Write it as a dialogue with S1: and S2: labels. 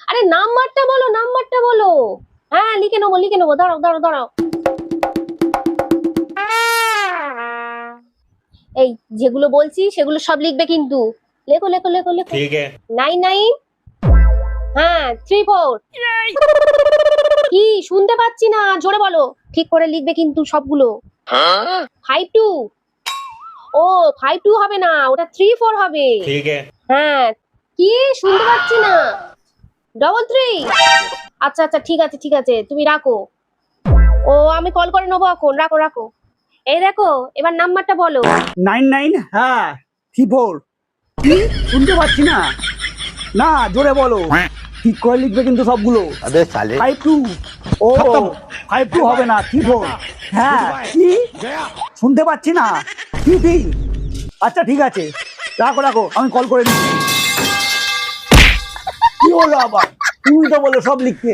S1: আরে নাম্বারটা বলো, নাম্বারটা বলো। হ্যাঁ, লিখে নেবো, দাঁড়াও দাঁড়াও দাঁড়াও। এই যেগুলো বলছি সেগুলো সব লিখবে কিন্তু। লেখো লেখো লেখো লেখো।
S2: ठीक है।
S1: 99, হ্যাঁ 34। কি শুনতে পাচ্ছি না, জোরে বলো। ঠিক করে লিখবে কিন্তু সবগুলো। 52। ও 52 হবে না, ওটা 34 হবে।
S2: ठीक है।
S1: হ্যাঁ, কি শুনতে পাচ্ছি না। 33। আচ্ছা আচ্ছা, ঠিক আছে ঠিক আছে, তুমি রাখো। ও আমি কল করে নেবো এখন, রাখো রাখো। এই দেখো, এবার নাম্বারটা বলো।
S3: 99, হ্যাঁ 34। কি শুনতে পাচ্ছি না, না জোরে বলো। ঠিক করে লিখবে কিন্তু সবগুলো।
S4: अबे साले
S3: 52। ও 52 হবে না, 34। হ্যাঁ কি শুনতে পাচ্ছি না, কি আচ্ছা ঠিক আছে, রাখো রাখো, আমি কল করে নিচ্ছি। কি হলো আবার, তুমি তো বলো সব লিখতে।